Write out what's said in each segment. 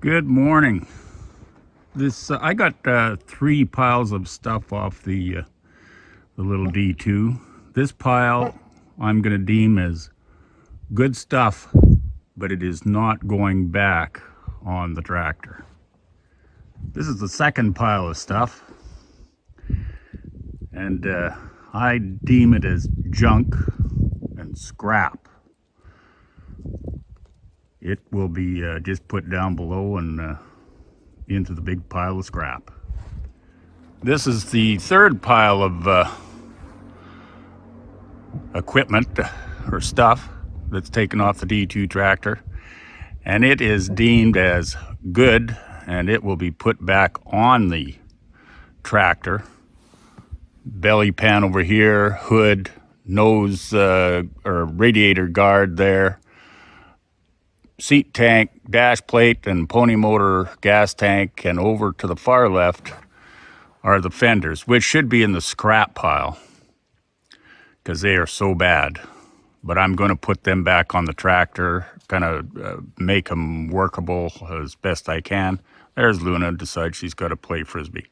Good morning. I got 3 piles of stuff off the little D2. This pile I'm going to deem as good stuff, but it is not going back on the tractor. This is the second pile of stuff, and I deem it as junk and scrap. It will be just put down below and into the big pile of scrap. This is the third pile of equipment or stuff that's taken off the D2 tractor, and it is deemed as good, and it will be put back on the tractor. Belly pan over here, hood, nose or radiator guard there, seat tank, dash plate, and pony motor gas tank, and over to the far left are the fenders, which should be in the scrap pile because they are so bad. But I'm going to put them back on the tractor, kind of make them workable as best I can. There's Luna, decides she's got to play frisbee.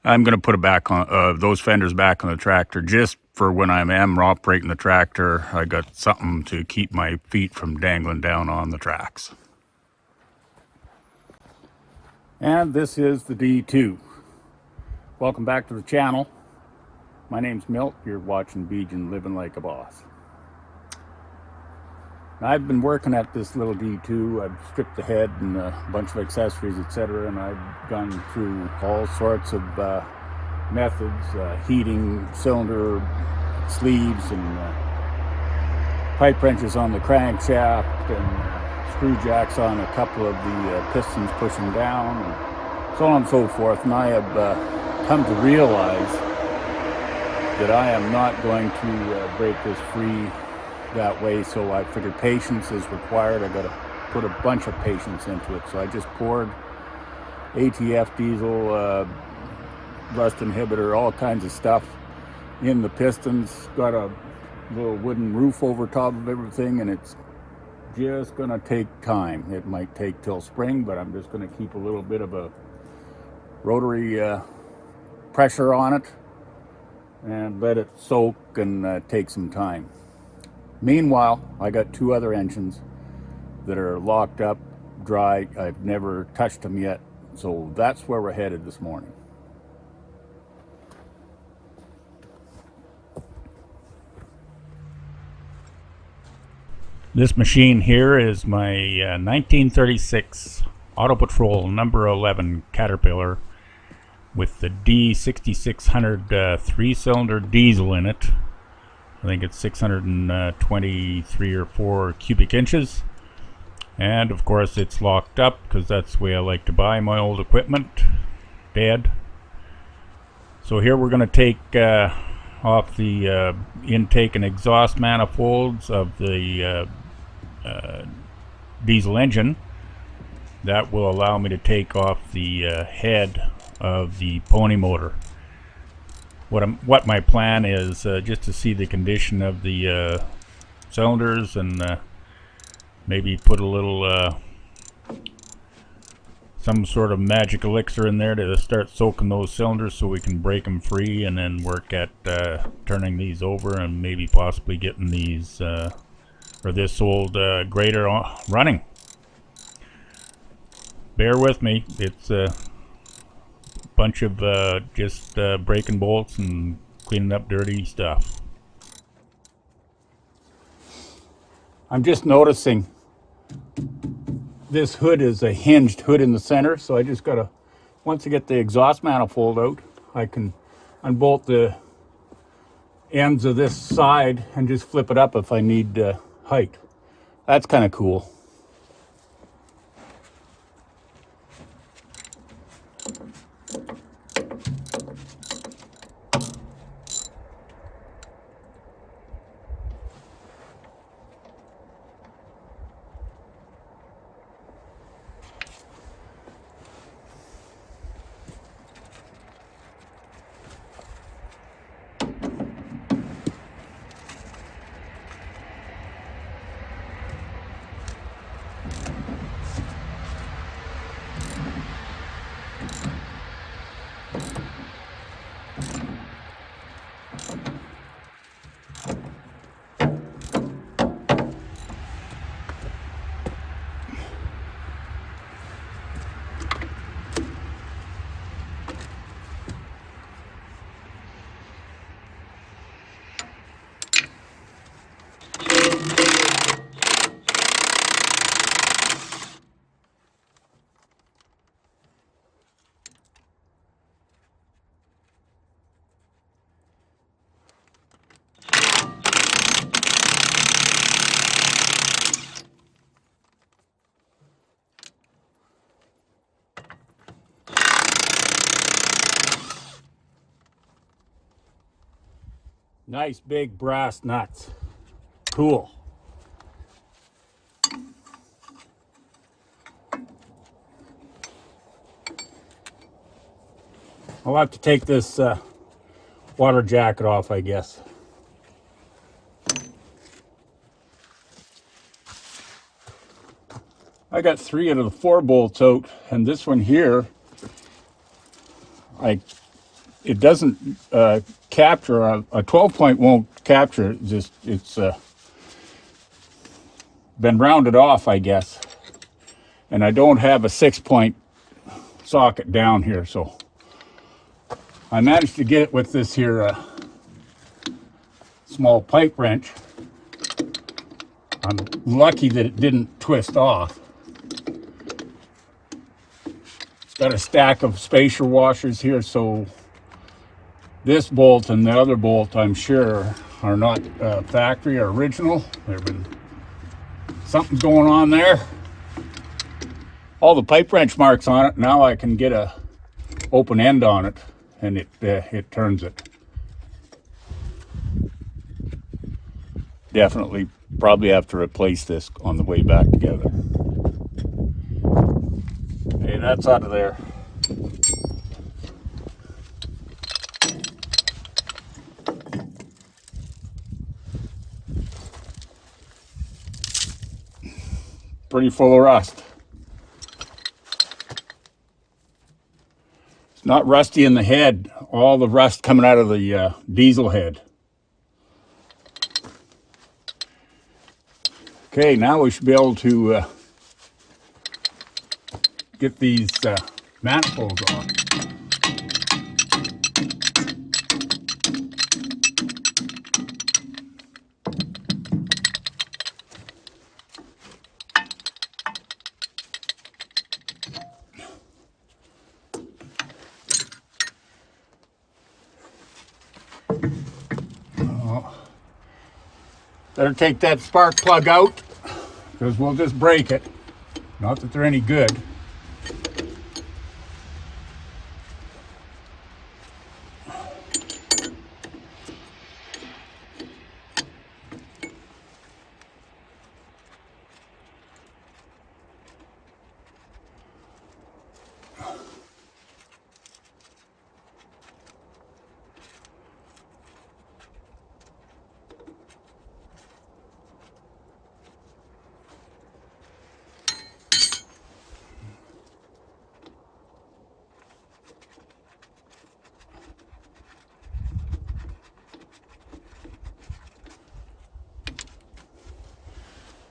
I'm going to put it back on those fenders back on the tractor just for when I am operating the tractor. I got something to keep my feet from dangling down on the tracks. And this is the D2. Welcome back to the channel. My name's Milt. You're watching Bijan Living Like a Boss. I've been working at this little D2. I've stripped the head and a bunch of accessories, etc., and I've gone through all sorts of methods, heating, cylinder sleeves, and pipe wrenches on the crankshaft, and screw jacks on a couple of the pistons pushing down, and so on and so forth. And I have come to realize that I am not going to break this free that way, so I figured patience is required. I got to put a bunch of patience into it. So I just poured ATF diesel, rust inhibitor, all kinds of stuff in the pistons. Got a little wooden roof over top of everything, and it's just gonna take time. It might take till spring, but I'm just gonna keep a little bit of a rotary pressure on it and let it soak and take some time. Meanwhile, I got 2 other engines that are locked up, dry. I've never touched them yet, so that's where we're headed this morning. This machine here is my 1936 Autopatrol number 11 Caterpillar with the D6600 3-cylinder diesel in it. I think it's 623 or 4 cubic inches, and of course it's locked up because that's the way I like to buy my old equipment, dead. So here we're going to take off the intake and exhaust manifolds of the diesel engine. That will allow me to take off the head of the pony motor. What my plan is, just to see the condition of the cylinders, and maybe put a little some sort of magic elixir in there to start soaking those cylinders so we can break them free, and then work at turning these over and maybe possibly getting these or this old grader running. Bear with me, it's bunch of just breaking bolts and cleaning up dirty stuff. I'm just noticing this hood is a hinged hood in the center, so I just gotta, once I get the exhaust manifold out, I can unbolt the ends of this side and just flip it up if I need height. That's kind of cool. Nice big brass nuts. Cool. I'll have to take this water jacket off, I guess. I got 3 out of the 4 bolts out, and this one here, it doesn't capture. A 12-point won't capture it. It's been rounded off, I guess. And I don't have a 6-point socket down here, so I managed to get it with this here small pipe wrench. I'm lucky that it didn't twist off. It's got a stack of spacer washers here, so this bolt and the other bolt, I'm sure, are not factory or original. There's been something going on there. All the pipe wrench marks on it. Now I can get a open end on it, and it turns it. Definitely probably have to replace this on the way back together. Hey, that's out of there. Pretty full of rust. It's not rusty in the head. All the rust coming out of the diesel head. Okay, now we should be able to get these manifolds on. Better take that spark plug out, because we'll just break it. Not that they're any good.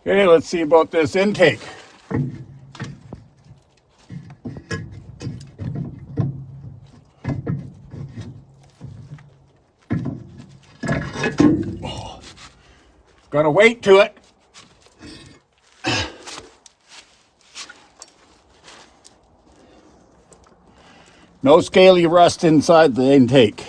Okay, let's see about this intake. Oh, got a weight to it. No scaly rust inside the intake.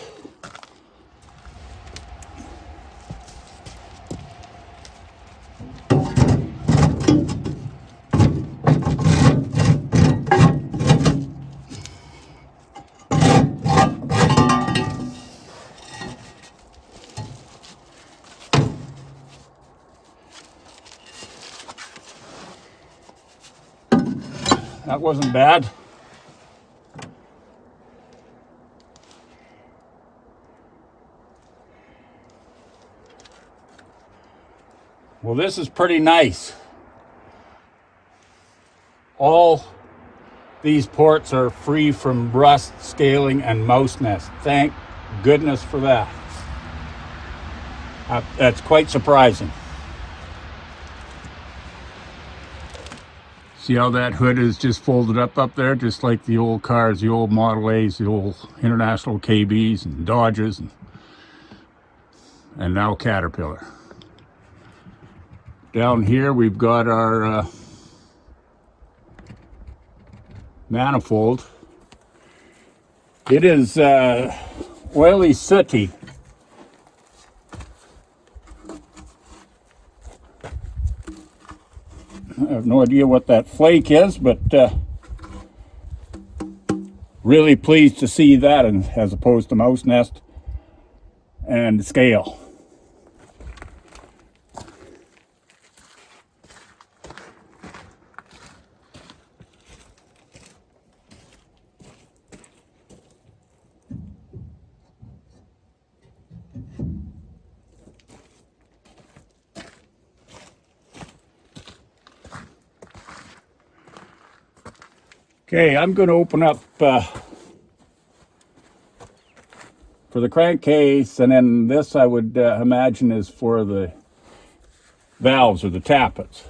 That wasn't bad. Well, this is pretty nice. All these ports are free from rust, scaling, and mouse nest. Thank goodness for that. That's quite surprising. See how that hood is just folded up there, just like the old cars, the old Model A's, the old International KBs and Dodges, and now Caterpillar. Down here we've got our manifold. It is oily sooty. I have no idea what that flake is, but really pleased to see that, and as opposed to mouse nest. and the scale. Okay, I'm going to open up for the crankcase, and then this I would imagine is for the valves or the tappets.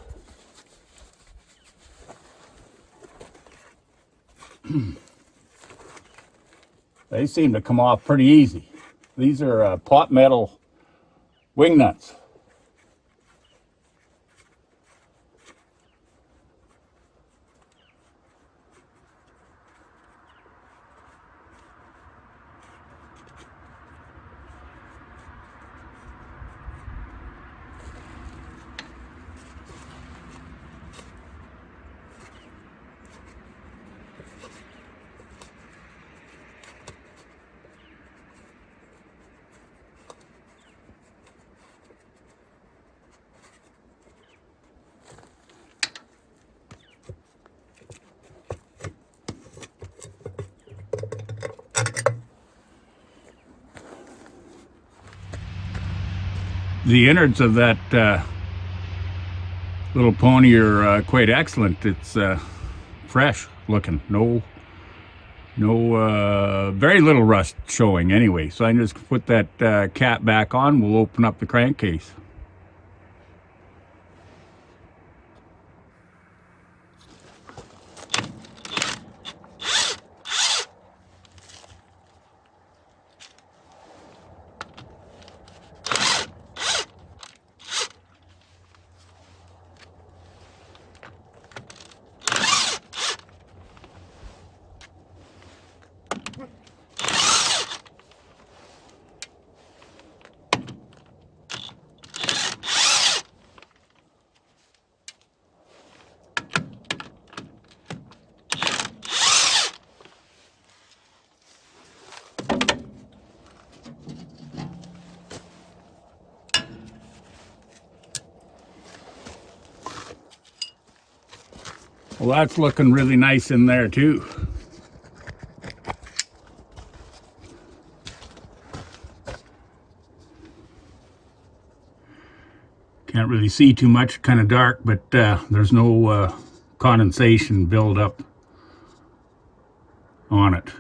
They seem to come off pretty easy. These are pot metal wing nuts. The innards of that little pony are quite excellent. It's fresh looking. No, very little rust showing anyway. So I'm just put that cap back on. We'll open up the crankcase. Well, that's looking really nice in there too. Can't really see too much, kind of dark, but there's no condensation buildup on it.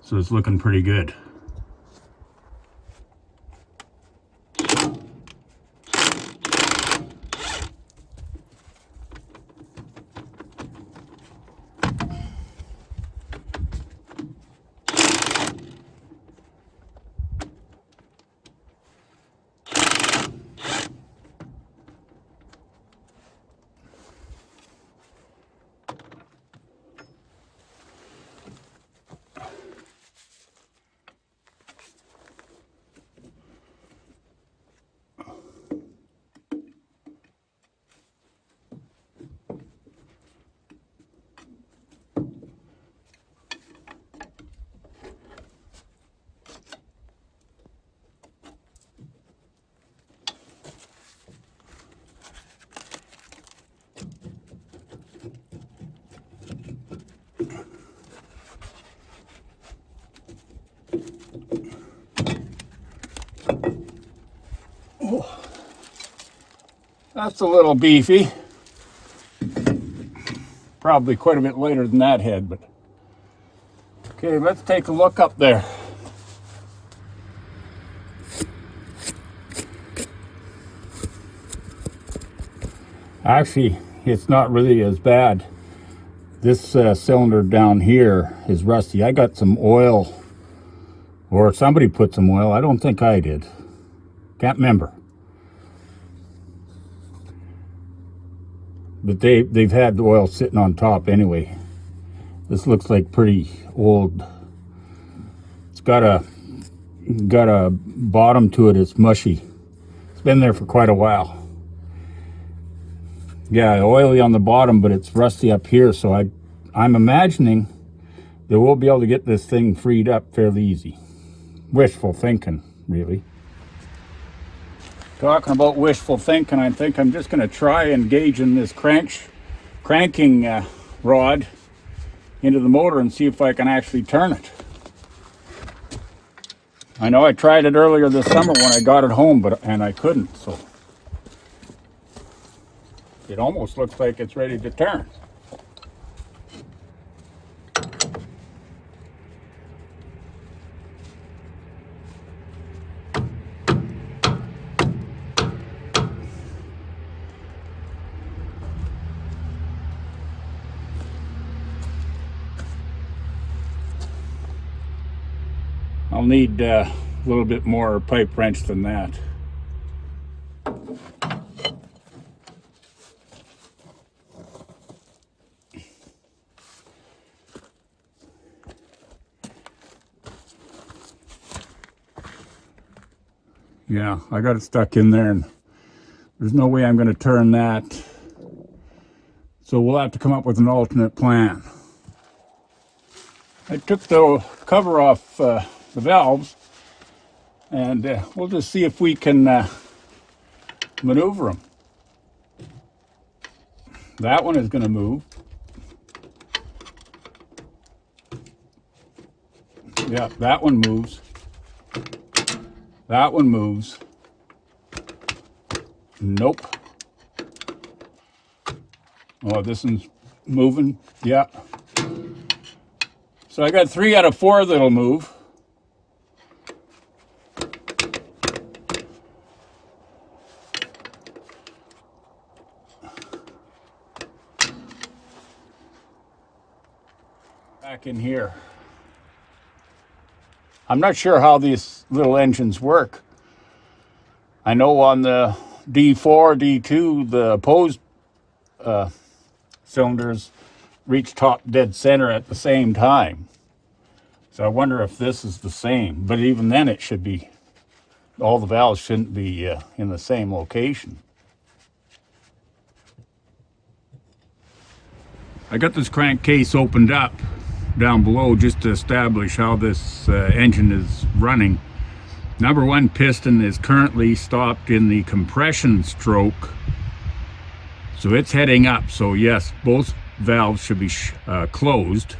So it's looking pretty good. Oh, that's a little beefy. Probably quite a bit lighter than that head, but okay, let's take a look up there. Actually, it's not really as bad. This cylinder down here is rusty. I got some oil, or somebody put some oil. I don't think I did. Can't remember. But they've had the oil sitting on top anyway. This looks like pretty old. It's got a bottom to it. It's mushy. It's been there for quite a while. Yeah, oily on the bottom, but it's rusty up here. So I'm imagining that we'll be able to get this thing freed up fairly easy. wishful thinking, really. Talking about wishful thinking, I think I'm just going to try engaging this cranking rod into the motor and see if I can actually turn it. I know I tried it earlier this summer when I got it home, and I couldn't, so it almost looks like it's ready to turn. I'll need a little bit more pipe wrench than that. Yeah, I got it stuck in there and there's no way I'm going to turn that. So we'll have to come up with an alternate plan. I took the cover off the valves and we'll just see if we can maneuver them. That one is going to move. Yeah, that one moves. That one moves. Nope. Oh, this one's moving. Yeah. So I got 3 out of 4 that'll move. Back in here. I'm not sure how these little engines work. I know on the D4, D2, the opposed cylinders reach top dead center at the same time. So I wonder if this is the same. But even then it should be, all the valves shouldn't be in the same location. I got this crankcase opened up down below just to establish how this engine is running. Number 1 piston is currently stopped in the compression stroke, so it's heading up. So yes, both valves should be closed,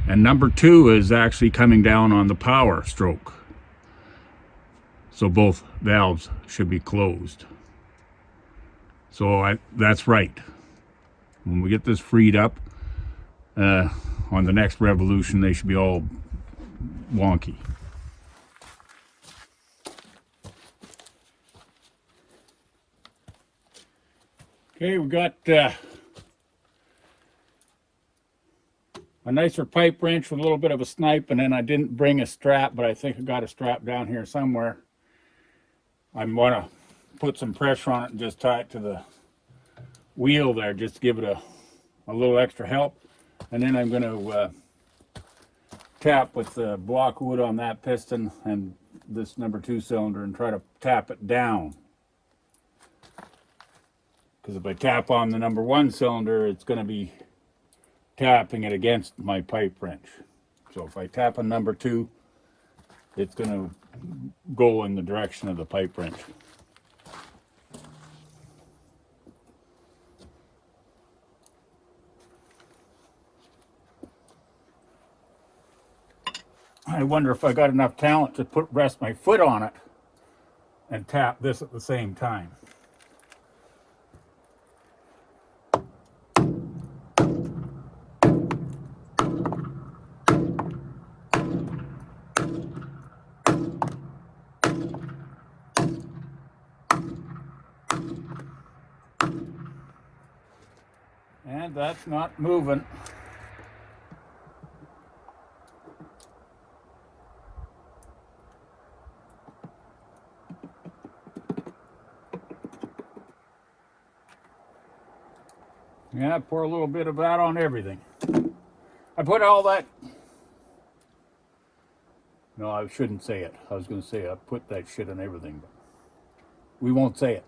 and number 2 is actually coming down on the power stroke, so both valves should be closed. So that's right. When we get this freed up on the next revolution, they should be all wonky. Okay, we got a nicer pipe wrench with a little bit of a snipe, and then I didn't bring a strap, but I think I got a strap down here somewhere. I'm gonna put some pressure on it and just tie it to the wheel there, just to give it a little extra help. And then I'm gonna tap with the block wood on that piston and this number 2 cylinder and try to tap it down. Because if I tap on the number 1 cylinder, it's going to be tapping it against my pipe wrench. So if I tap on number 2, it's going to go in the direction of the pipe wrench. I wonder if I got enough talent to rest my foot on it and tap this at the same time. And that's not moving. Yeah, pour a little bit of that on everything. I put all that... No, I shouldn't say it. I was going to say I put that shit on everything, but we won't say it.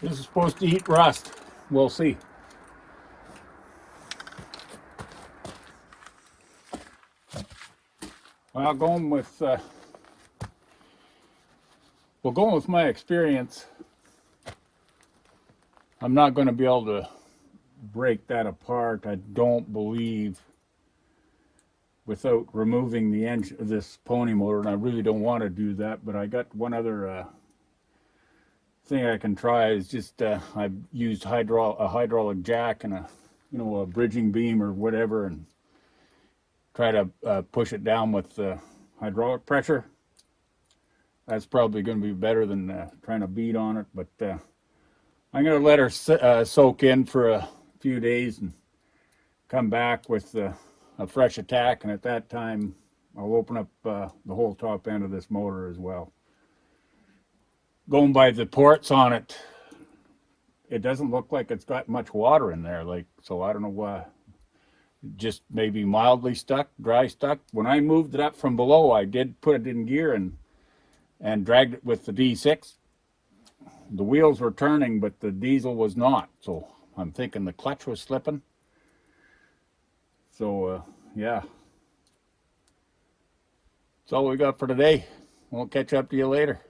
This is supposed to eat rust. We'll see. Well, going with my experience, I'm not going to be able to break that apart, I don't believe, without removing the engine of this pony motor, and I really don't want to do that. But I got one other thing I can try. Is just I've used a hydraulic jack and a bridging beam or whatever, and try to push it down with hydraulic pressure. That's probably going to be better than trying to beat on it. But I'm going to let her soak in for a few days and come back with a fresh attack. And at that time, I'll open up the whole top end of this motor as well. Going by the ports on it, it doesn't look like it's got much water in there. So I don't know why. Just maybe mildly stuck, dry stuck. When I moved it up from below, I did put it in gear and dragged it with the D6. The wheels were turning, but the diesel was not. So I'm thinking the clutch was slipping. So yeah. That's all we got for today. We'll catch up to you later.